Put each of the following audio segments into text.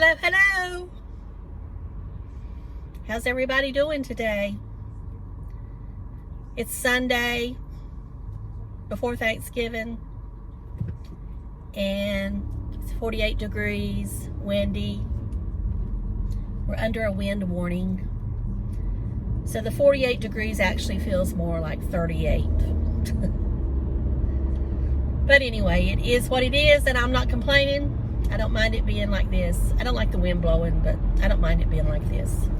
Hello, hello. How's everybody doing today? It's Sunday before Thanksgiving, and it's 48 degrees, windy. We're under a wind warning. So the 48 degrees actually feels more like 38. But anyway, it is what it is, and I'm not complaining. I don't mind it being like this. I don't like the wind blowing, but I don't mind it being like this.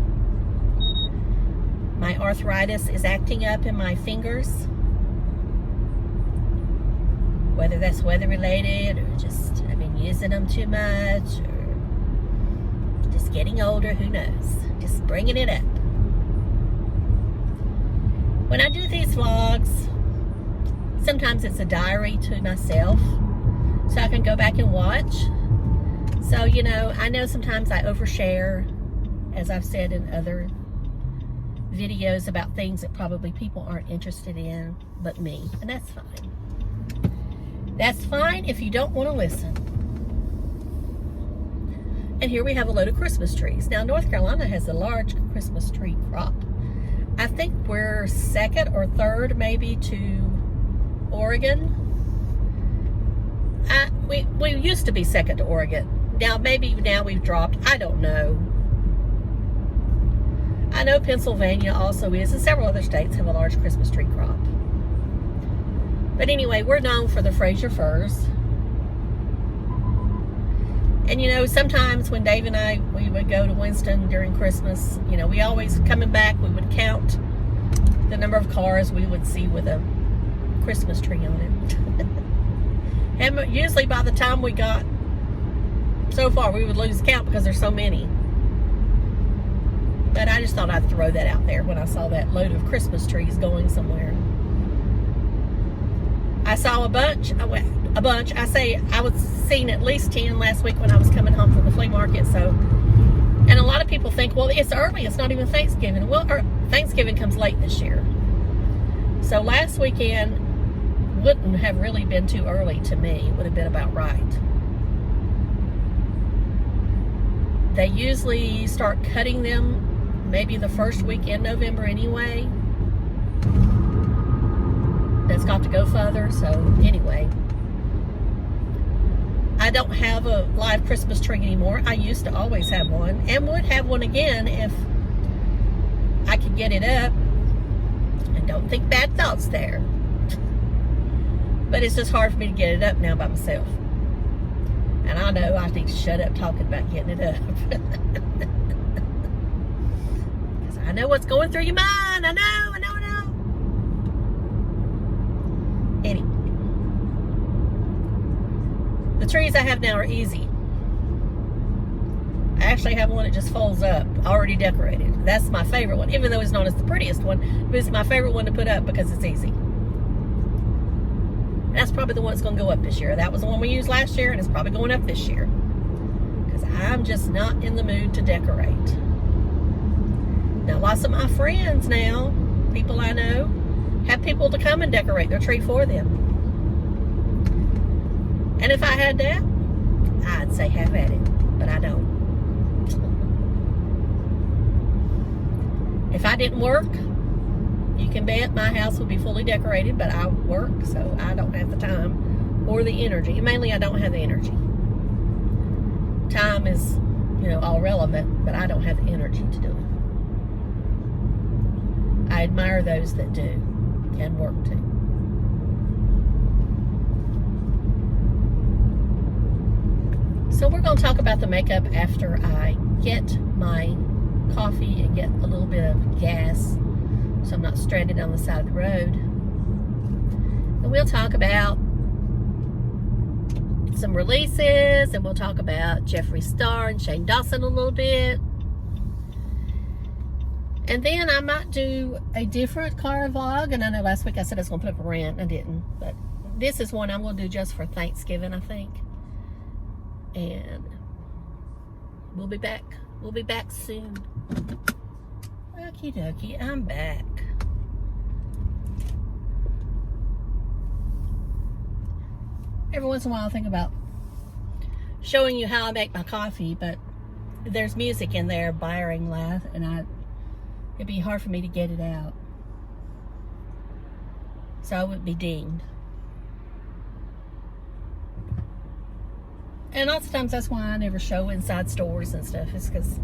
My arthritis is acting up in my fingers. Whether that's weather related or just I've been using them too much or just getting older, who knows? Just bringing it up. When I do these vlogs, sometimes it's a diary to myself so I can go back and watch. So, you know, I know sometimes I overshare, as I've said in other videos, about things that probably people aren't interested in but me, and that's fine. That's fine if you don't want to listen. And here we have a load of Christmas trees. Now, North Carolina has a large Christmas tree crop. I think we're second or third maybe to Oregon. We used to be second to Oregon. Now, maybe now we've dropped. I don't know. I know Pennsylvania also is, and several other states have a large Christmas tree crop. But anyway, we're known for the Fraser firs. And you know, sometimes when Dave and we would go to Winston during Christmas, you know, we always, coming back, we would count the number of cars we would see with a Christmas tree on it. And usually by the time we got so far, we would lose count because there's so many. But I just thought I'd throw that out there when I saw that load of Christmas trees going somewhere. I saw a bunch. I say I was seeing at least 10 last week when I was coming home from the flea market. So, and a lot of people think, well, it's early. It's not even Thanksgiving. Well, Thanksgiving comes late this year. So last weekend wouldn't have really been too early to me. It would have been about right. They usually start cutting them maybe the first week in November anyway. That's got to go further. So anyway, I don't have a live Christmas tree anymore. I used to always have one and would have one again if I could get it up. And don't think bad thoughts there. But it's just hard for me to get it up now by myself. And I know I need to shut up talking about getting it up. Because I know what's going through your mind. I know. Anyway. The trees I have now are easy. I actually have one that just folds up, already decorated. That's my favorite one, even though it's not as the prettiest one, but it's my favorite one to put up because it's easy. That's probably the one that's going to go up this year. That was the one we used last year, and it's probably going up this year. Because I'm just not in the mood to decorate. Now, lots of my friends now, people I know, have people to come and decorate their tree for them. And if I had that, I'd say have at it. But I don't. If I didn't work, you can bet my house would be fully decorated, but I work, so I don't have the time or the energy. And mainly, I don't have the energy. Time is, you know, all relevant, but I don't have the energy to do it. I admire those that do and work too. So we're going to talk about the makeup after I get my coffee and get a little bit of gas, so I'm not stranded on the side of the road. And we'll talk about some releases, and we'll talk about Jeffree Star and Shane Dawson a little bit. And then I might do a different car vlog. And I know last week I said I was going to put up a rant. I didn't. But this is one I'm going to do just for Thanksgiving, I think. And we'll be back. We'll be back soon. Okie dokie, I'm back. Every once in a while I think about showing you how I make my coffee, but there's music in there blaring loud, and it'd be hard for me to get it out. So I would be dinged. And lots of times that's why I never show inside stores and stuff, is because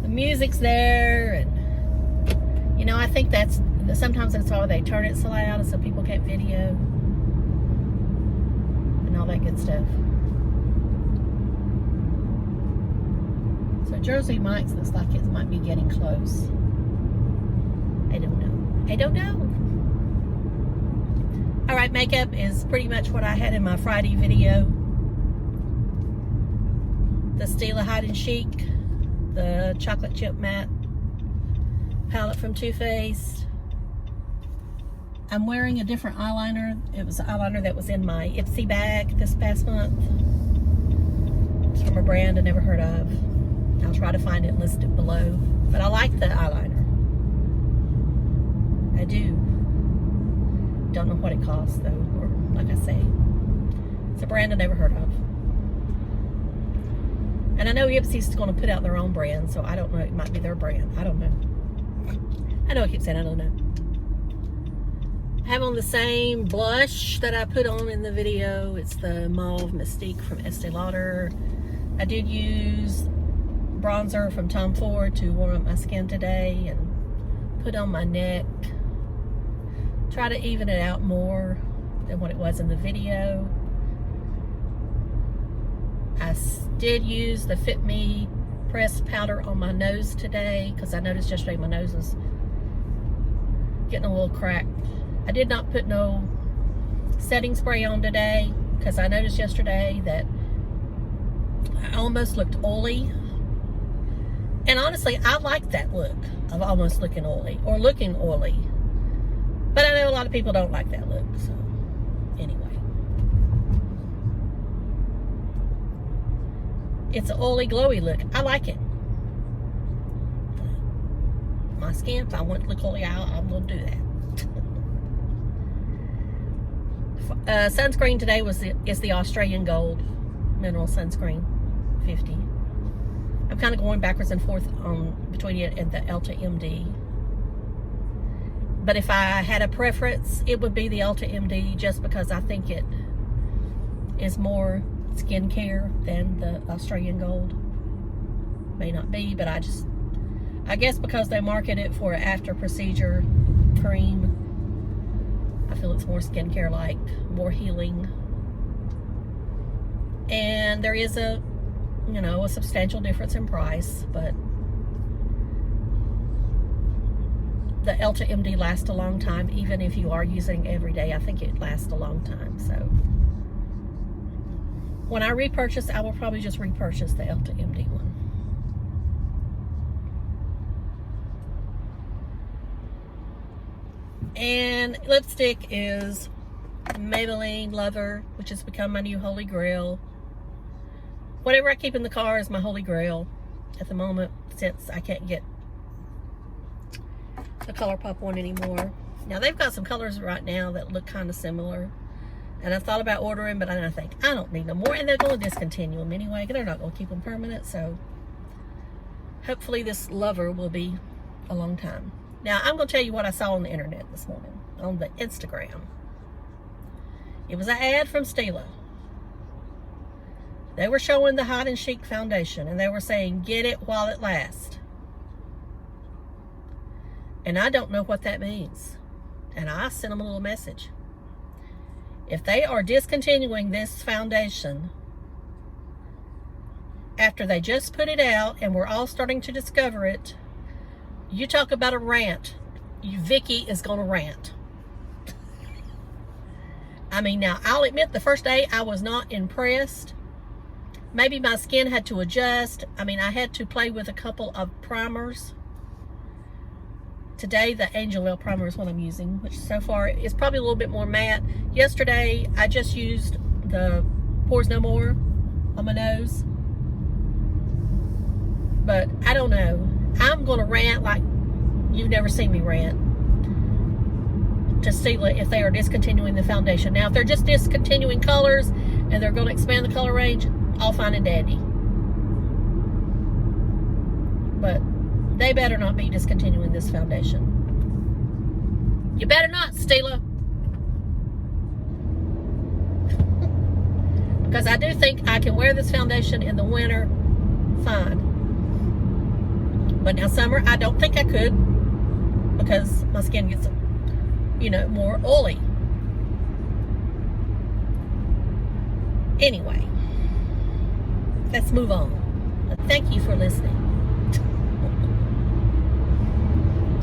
the music's there, and you know, I think sometimes that's why they turn it so loud, so people can't video and all that good stuff. So Jersey Mike's looks like it might be getting close. I don't know. I don't know. Alright, makeup is pretty much what I had in my Friday video. The Stila Hide and Chic, the chocolate chip matte palette from Too Faced. I'm wearing a different eyeliner. It was an eyeliner that was in my Ipsy bag this past month. It's from a brand I never heard of. I'll try to find it and list it below. But I like the eyeliner. I do. Don't know what it costs though, or like I say, it's a brand I never heard of. And I know Ipsy's going to put out their own brand, so I don't know, it might be their brand. I don't know. I know I keep saying I don't know. I have on the same blush that I put on in the video. It's the Mauve Mystique from Estee Lauder. I did use bronzer from Tom Ford to warm up my skin today and put on my neck. Try to even it out more than what it was in the video. I did use the Fit Me pressed powder on my nose today because I noticed yesterday my nose was getting a little cracked. I did not put no setting spray on today because I noticed yesterday that I almost looked oily. And honestly, I like that look of almost looking oily or looking oily. But I know a lot of people don't like that look, so anyway. It's an oily, glowy look. I like it. My skin, if I want to look oily, I'm going to do that. Sunscreen today is the Australian Gold Mineral Sunscreen 50. I'm kind of going backwards and forth between it and the Ultra MD. But if I had a preference, it would be the Ultra MD just because I think it is more skincare than the Australian Gold. May not be, but I guess because they market it for an after procedure cream, I feel it's more skincare like, more healing. And there is a substantial difference in price, but the Ultra MD lasts a long time. Even if you are using it every day, I think it lasts a long time. So when I repurchase, I will probably just repurchase the Ultra MD one. And lipstick is Maybelline Lover, which has become my new holy grail. Whatever I keep in the car is my holy grail at the moment, since I can't get the ColourPop one anymore. Now they've got some colors right now that look kind of similar, and I thought about ordering, but I think I don't need no more, and they're going to discontinue them anyway. They're not going to keep them permanent, so hopefully this Lover will be a long time. Now I'm going to tell you what I saw on the internet this morning on the Instagram. It was an ad from Stila. They were showing the Hide and Chic foundation, and they were saying, get it while it lasts. And I don't know what that means. And I sent them a little message. If they are discontinuing this foundation after they just put it out and we're all starting to discover it, you talk about a rant. Vicky is going to rant. I mean, now, I'll admit the first day I was not impressed. Maybe my skin had to adjust. I mean, I had to play with a couple of primers. Today, the Angel Oil primer is what I'm using, which so far is probably a little bit more matte. Yesterday, I just used the Pores No More on my nose. But I don't know. I'm going to rant like you've never seen me rant to Stila if they are discontinuing the foundation. Now, if they're just discontinuing colors and they're going to expand the color range, all fine and dandy. But they better not be discontinuing this foundation. You better not, Stila. Because I do think I can wear this foundation in the winter fine. But now summer, I don't think I could, because my skin gets, you know, more oily. Anyway, let's move on. Thank you for listening.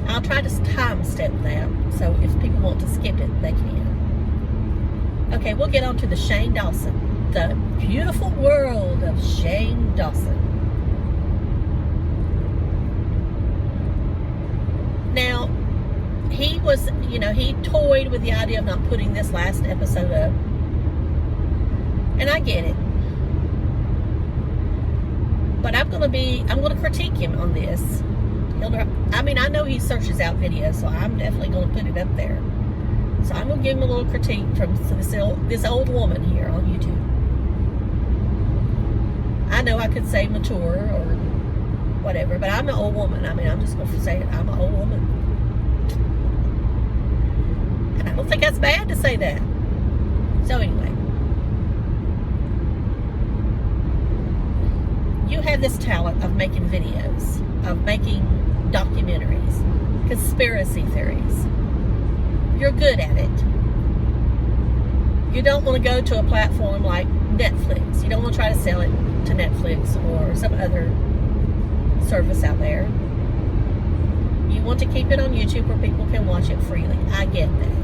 I'll try to time step that, so if people want to skip it, they can. Okay, we'll get on to the Shane Dawson. The beautiful world of Shane Dawson. Now, he was, you know, he toyed with the idea of not putting this last episode up. And I get it. But I'm going to critique him on this. I mean, I know he searches out videos, so I'm definitely going to put it up there. So I'm going to give him a little critique from this old woman here on YouTube. I know I could say mature or whatever, but I'm an old woman. I mean, I'm just going to say it. I'm an old woman. And I don't think that's bad to say that. So anyway. You have this talent of making videos, of making documentaries, conspiracy theories. You're good at it. You don't want to go to a platform like Netflix. You don't want to try to sell it to Netflix or some other service out there. You want to keep it on YouTube where people can watch it freely. I get that.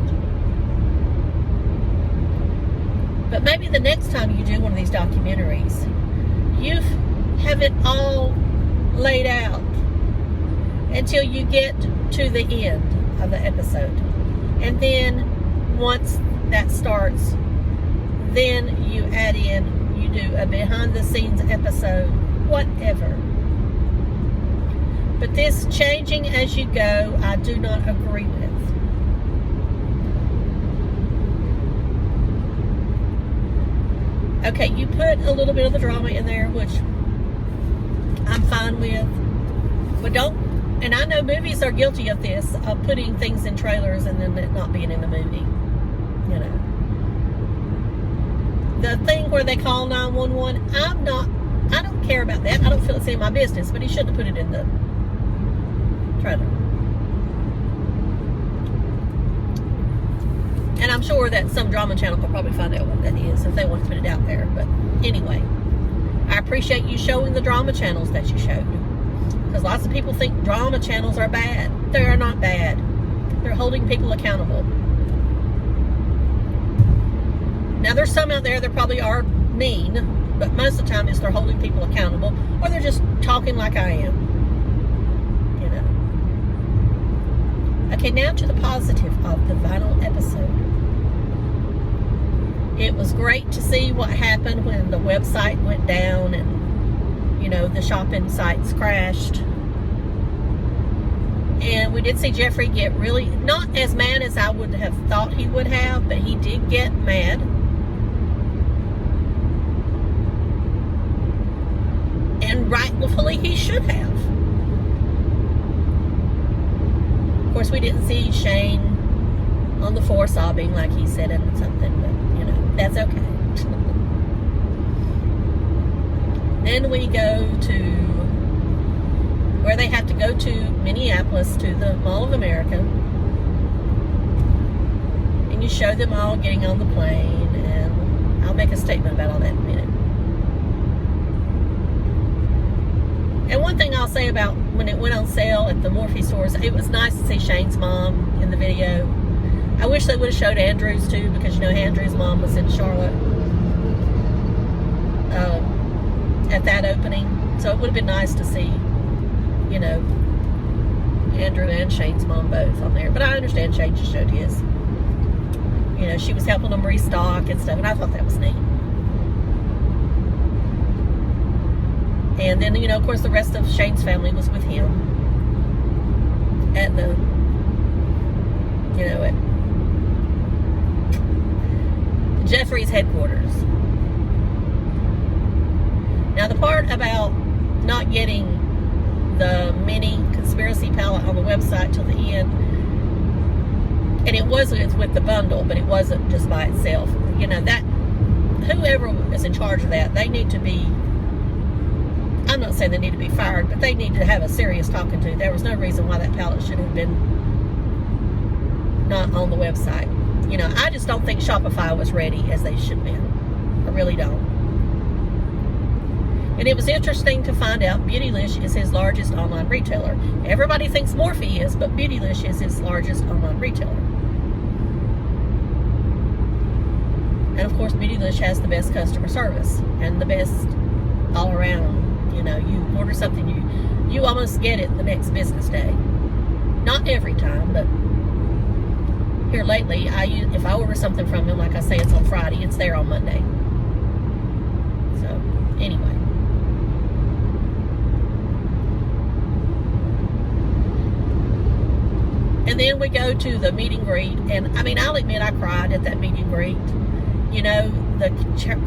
But maybe the next time you do one of these documentaries, you have it all laid out until you get to the end of the episode. And then once that starts, then you add in, you do a behind the scenes episode, whatever. But this changing as you go, I do not agree with. Okay, you put a little bit of the drama in there, which I'm fine with. But don't, and I know movies are guilty of this, of putting things in trailers and then it not being in the movie. You know. The thing where they call 911, I don't care about that. I don't feel it's in my business, but he shouldn't have put it in the trailer. And I'm sure that some drama channel will probably find out what that is if they want to put it out there. But anyway, I appreciate you showing the drama channels that you showed. Because lots of people think drama channels are bad. They are not bad. They're holding people accountable. Now, there's some out there that probably are mean, but most of the time it's they're holding people accountable, or they're just talking like I am. You know. Okay, now to the positive of the vinyl episode. It was great to see what happened when the website went down and, you know, the shopping sites crashed. And we did see Jeffrey get really, not as mad as I would have thought he would have, but he did get mad. And rightfully he should have. Of course, we didn't see Shane on the floor sobbing like he said in something, but, you know, that's okay. Then we go to where they have to go to Minneapolis to the Mall of America. And you show them all getting on the plane, and I'll make a statement about all that in a minute. And one thing I'll say about when it went on sale at the Morphe stores, it was nice to see Shane's mom in the video. I wish they would have showed Andrew's too, because, you know, Andrew's mom was in Charlotte at that opening. So it would have been nice to see, you know, Andrew and Shane's mom both on there. But I understand Shane just showed his. You know, she was helping them restock and stuff, and I thought that was neat. And then, you know, of course, the rest of Shane's family was with him at the, you know, at Jeffrey's headquarters. Now, the part about not getting the mini conspiracy palette on the website till the end. And it was with the bundle, but it wasn't just by itself. You know, that whoever is in charge of that, they need to be, I'm not saying they need to be fired, but they need to have a serious talking to. There was no reason why that palette should have been not on the website. You know, I just don't think Shopify was ready as they should have been. I really don't. And it was interesting to find out Beautylish is his largest online retailer. Everybody thinks Morphe is, but Beautylish is his largest online retailer. And of course, Beautylish has the best customer service and the best all around. You know, you order something, you almost get it the next business day. Not every time, but here lately, if I order something from him, like I say, it's on Friday, it's there on Monday. So, anyway. And then we go to the meet and greet, and I mean, I'll admit I cried at that meet and greet. You know, the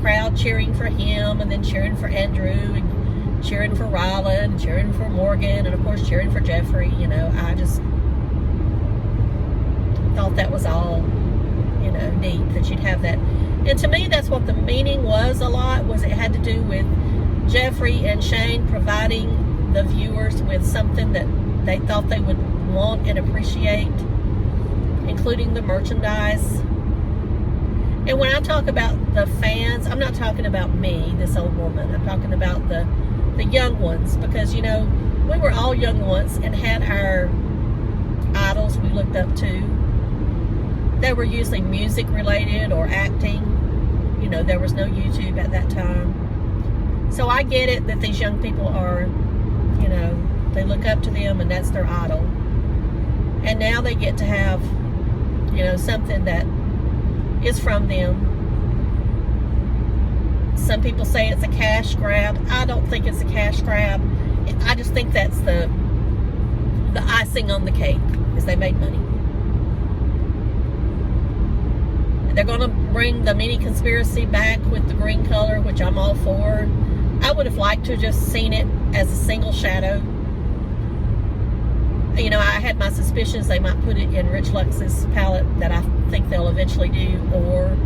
crowd cheering for him, and then cheering for Andrew, and cheering for Rylan, and cheering for Morgan, and of course cheering for Jeffrey. You know, I just thought that was all, you know, neat that you'd have that. And to me, that's what the meaning was a lot, was it had to do with Jeffrey and Shane providing the viewers with something that they thought they would want and appreciate, including the merchandise. And when I talk about the fans, I'm not talking about me, this old woman. I'm talking about the young ones, because, you know, we were all young once and had our idols we looked up to. They were usually music related or acting. You know, there was no YouTube at that time. So I get it that these young people are, you know, they look up to them and that's their idol. And now they get to have, you know, something that is from them. Some people say it's a cash grab. I don't think it's a cash grab. I just think that's the icing on the cake, is they made money. They're going to bring the mini conspiracy back with the green color, which I'm all for. I would have liked to have just seen it as a single shadow. You know, I had my suspicions they might put it in Rich Lux's palette that I think they'll eventually do, or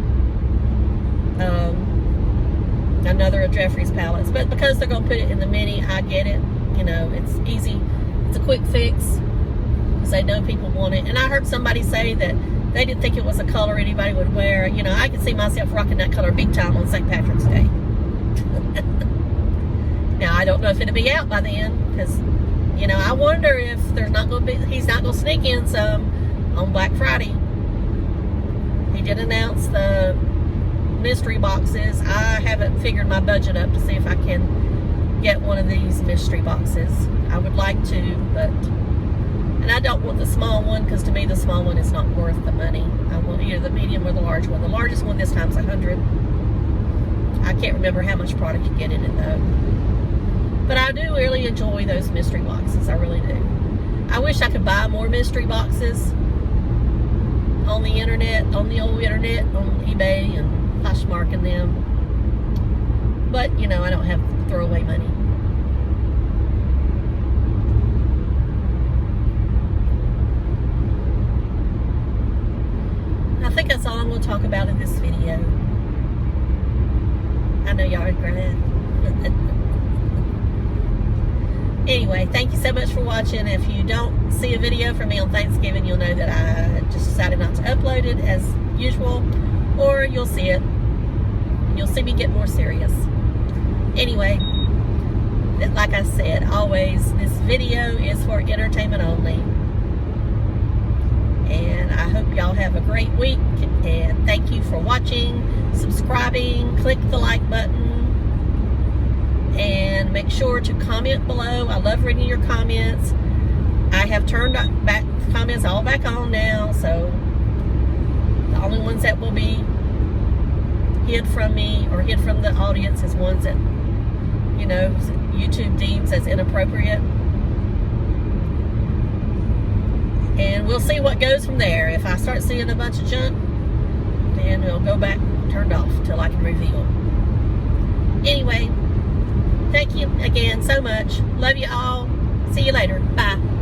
another of Jeffrey's palettes. But because they're going to put it in the mini, I get it. You know, it's easy. It's a quick fix because they know people want it. And I heard somebody say that they didn't think it was a color anybody would wear. You know, I could see myself rocking that color big time on St. Patrick's Day. Now, I don't know if it'll be out by then, because, you know, I wonder if there's not going to be, he's not going to sneak in some on Black Friday. He did announce the mystery boxes. I haven't figured my budget up to see if I can get one of these mystery boxes. I would like to, but, and I don't want the small one, because to me the small one is not worth the money. I want either the medium or the large one. The largest one this time is $100. I can't remember how much product you get in it though. But I do really enjoy those mystery boxes. I really do. I wish I could buy more mystery boxes on the internet, on the old internet, on eBay and Poshmark and them. But, you know, I don't have throwaway money. I think that's all I'm going to talk about in this video. I know y'all regret it. Anyway, thank you so much for watching. If you don't see a video from me on Thanksgiving, you'll know that I just decided not to upload it as usual, or you'll see it. You'll see me get more serious. Anyway, like I said, always, this video is for entertainment only. And I hope y'all have a great week, and thank you for watching, subscribing, click the like button, and make sure to comment below. I love reading your comments. I have turned back comments all back on now, so the only ones that will be hid from me or hid from the audience is ones that, you know, YouTube deems as inappropriate. And we'll see what goes from there. If I start seeing a bunch of junk, then it'll go back turned off till I can reveal. Anyway, thank you again so much. Love you all. See you later. Bye.